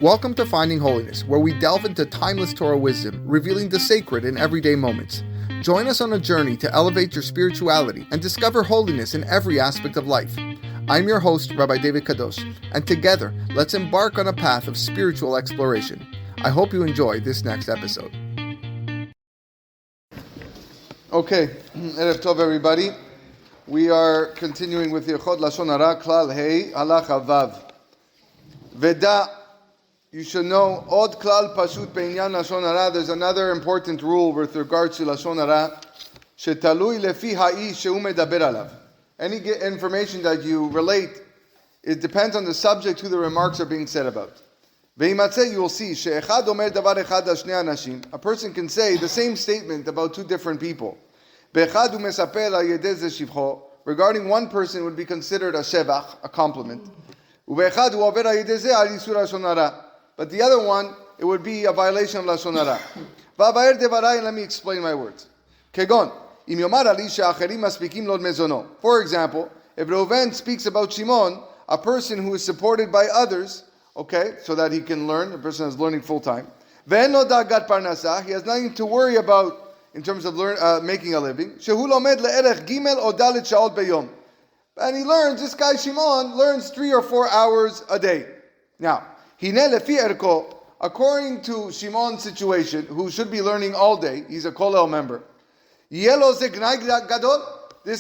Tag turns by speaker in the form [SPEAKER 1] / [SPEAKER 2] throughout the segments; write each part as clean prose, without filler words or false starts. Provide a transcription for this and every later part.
[SPEAKER 1] Welcome to Finding Holiness, where we delve into timeless Torah wisdom, revealing the sacred in everyday moments. Join us on a journey to elevate your spirituality and discover holiness in every aspect of life. I'm your host, Rabbi David Kadosh, and together, let's embark on a path of spiritual exploration. I hope you enjoy this next episode. Okay, Erev Tov, everybody. We are continuing with Yechod Lashon Hara, Klal Hei, Halacha Vav. Veda, you should know, Od Klal Pashut Be'inyan Lashon Hara. There's another important rule with regards to Lashon Hara. Shetalui lefi ha'ish shehu medaber alav. Any information that you relate, it depends on the subject who the remarks are being said about. Ve'imatzeh, you will see, she'echad omer davar echad al shnei anashim. A person can say the same statement about two different people. Be'echad hu mesaper al yedei ze shivcho. Regarding one person would be considered a shevach, a compliment. Ube'echad hu over al yedei ze al yisur lashon hara. But the other one, it would be a violation of lashon hara. Va'vaer devarai, and let me explain my words. Kegon. For example, if Reuven speaks about Shimon, a person who is supported by others, okay, so that he can learn, the person is learning full time. He has nothing to worry about in terms of making a living. And he learns, this guy Shimon learns 3 or 4 hours a day. Now, according to Shimon's situation, who should be learning all day, he's a kollel member. This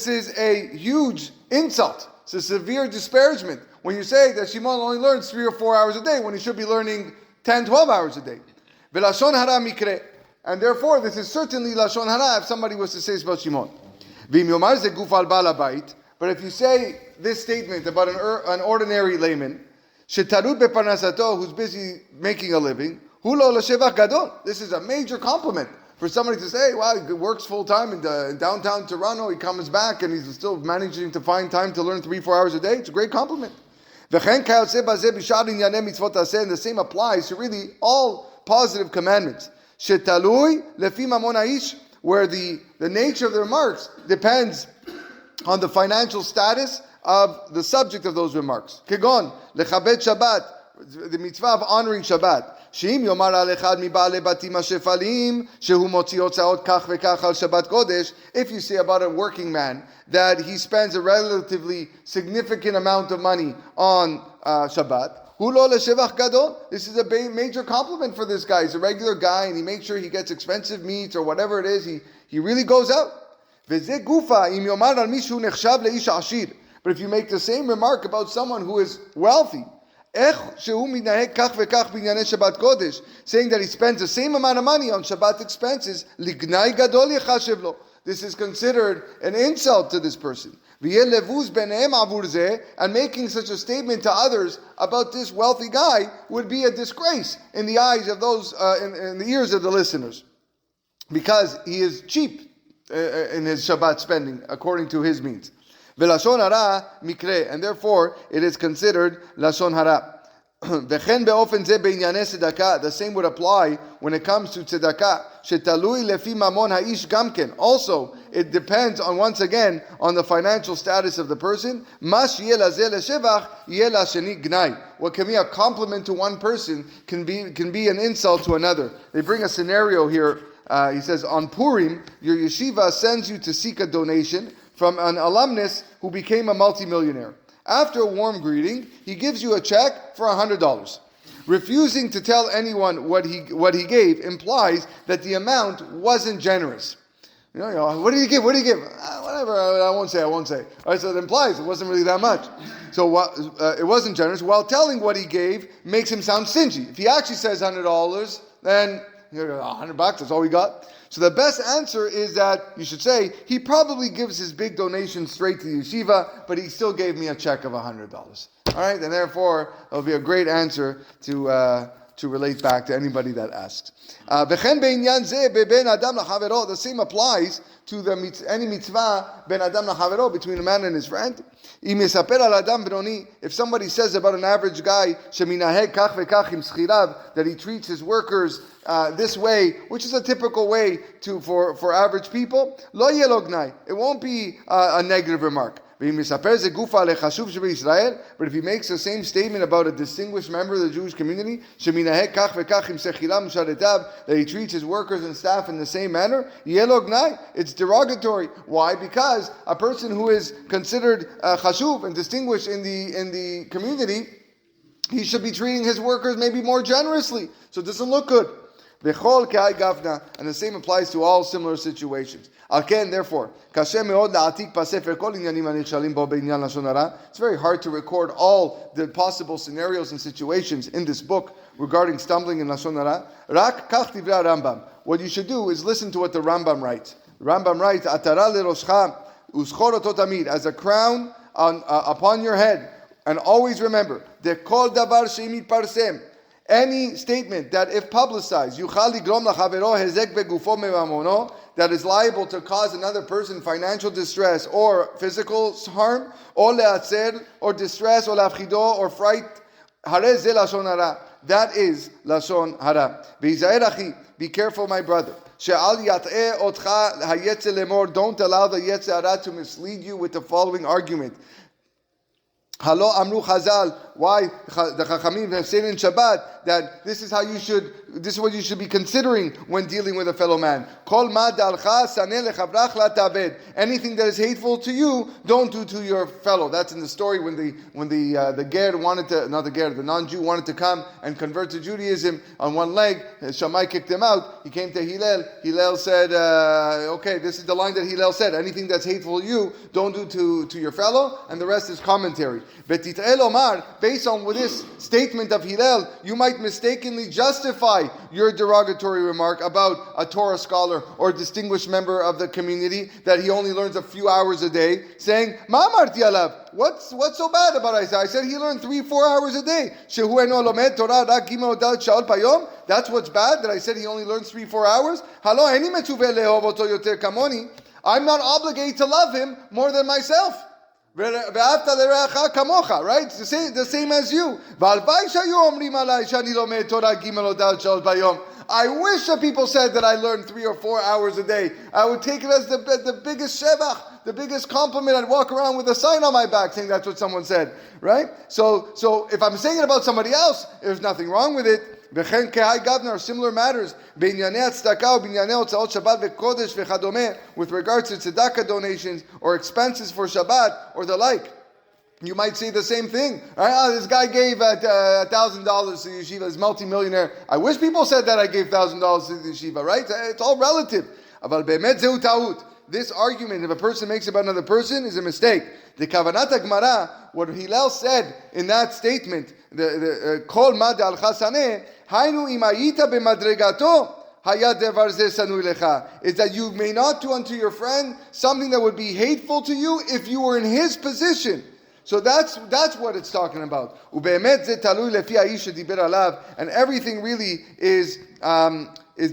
[SPEAKER 1] is a huge insult. It's a severe disparagement when you say that Shimon only learns 3 or 4 hours a day when he should be learning 10, 12 hours a day. And therefore, this is certainly Lashon Hara if somebody was to say this about Shimon. But if you say this statement about an ordinary layman, who's busy making a living, this is a major compliment. For somebody to say, wow, he works full-time in downtown Toronto, he comes back and he's still managing to find time to learn 3-4 hours a day, it's a great compliment. And the same applies to really all positive commandments. Where the nature of the remarks depends on the financial status of the subject of those remarks. Kegon, lechabed Shabbat, the mitzvah of honoring Shabbat. If you say about a working man that he spends a relatively significant amount of money on Shabbat, this is a major compliment for this guy. He's a regular guy and he makes sure he gets expensive meats or whatever it is. He really goes out. But if you make the same remark about someone who is wealthy, saying that he spends the same amount of money on Shabbat expenses, this is considered an insult to this person. And making such a statement to others about this wealthy guy would be a disgrace in the eyes of those, in the ears of the listeners. Because he is cheap in his Shabbat spending, according to his means. V'lashon hara mikre, and therefore it is considered lashon hara. V'chen be'ofen ze b'inyanei tzedakah. The same would apply when it comes to tzedakah. Shetalui lefi mamon ha'ish gamken. Also, it depends on, once again, on the financial status of the person. Mas yeh lazeh leshevach yeh lasheni gnai. What can be a compliment to one person can be an insult to another. They bring a scenario here. He says, on Purim, your yeshiva sends you to seek a donation from an alumnus who became a multimillionaire. After a warm greeting, he gives you a check for $100. Refusing to tell anyone what he gave implies that the amount wasn't generous. You know, what did he give? What did he give? Whatever, I won't say. All right, so it implies it wasn't really that much. So it wasn't generous. While telling what he gave makes him sound stingy. If he actually says $100, then $100, that's all we got. So the best answer is that you should say, he probably gives his big donation straight to the yeshiva, but he still gave me a check of $100. All right, and therefore, it'll be a great answer to relate back to anybody that asks. The same applies to any mitzvah ben adam lachavero, between a man and his friend. If somebody says about an average guy that he treats his workers this way, which is a typical way for average people, it won't be a negative remark. But if he makes the same statement about a distinguished member of the Jewish community, that he treats his workers and staff in the same manner, it's derogatory. Why? Because a person who is considered chashuv and distinguished in the community, he should be treating his workers maybe more generously. So it doesn't look good. And the same applies to all similar situations. Therefore, it's very hard to record all the possible scenarios and situations in this book regarding stumbling in Lashon Hara. What you should do is listen to what the Rambam writes. The Rambam writes, as a crown upon your head. And always remember, any statement that if publicized, that is liable to cause another person financial distress or physical harm, or distress, or fright, that is Lashon Hara. Be careful, my brother. Don't allow the Yetzer Hara to mislead you with the following argument. Halo Amru Chazal, why the Chachamim have said in Shabbat that this is what you should be considering when dealing with a fellow man. Anything that is hateful to you, don't do to your fellow. That's in the story when the Ger wanted to, not the Ger, the non-Jew wanted to come and convert to Judaism on one leg. Shammai kicked him out. He came to Hillel. Hillel said, okay, this is the line that Hillel said. Anything that's hateful to you, don't do to your fellow, and the rest is commentary. Based on this statement of Hillel, you might mistakenly justify your derogatory remark about a Torah scholar or distinguished member of the community that he only learns a few hours a day, saying, Ma amarti alav, what's so bad about Isaiah? I said he learned 3-4 hours a day. That's what's bad, that I said he only learns 3-4 hours? I'm not obligated to love him more than myself. Right? It's the same as you. I wish that people said that I learned 3 or 4 hours a day. I would take it as the biggest shevach, the biggest compliment. I'd walk around with a sign on my back saying that's what someone said. Right? So if I'm saying it about somebody else, there's nothing wrong with it. Or similar matters with regards to tzedakah donations or expenses for Shabbat or the like. You might say the same thing. Right? This guy gave $1,000 to the yeshiva, he's multi-millionaire. I wish people said that I gave $1,000 to the yeshiva, right? It's all relative. This argument, if a person makes about another person, is a mistake. The Kavanat Gemara, what Hillel said in that statement, the Kol Mad al Chasaneh, Hainu imayita b'madregato, is that you may not do unto your friend something that would be hateful to you if you were in his position. So that's what it's talking about. And everything really is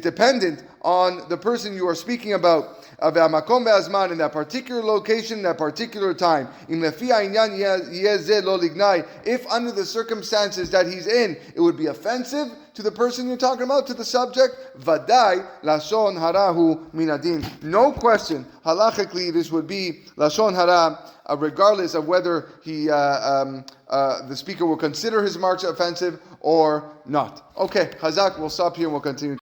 [SPEAKER 1] dependent on the person you are speaking about. In that particular location, in that particular time. If under the circumstances that he's in, it would be offensive to the person you're talking about, to the subject, Vadai Lashon Harahu Minadin. No question, halachically, this would be Lashon Hara, regardless of whether the speaker will consider his remarks offensive or not. Okay, Chazak, we'll stop here and we'll continue.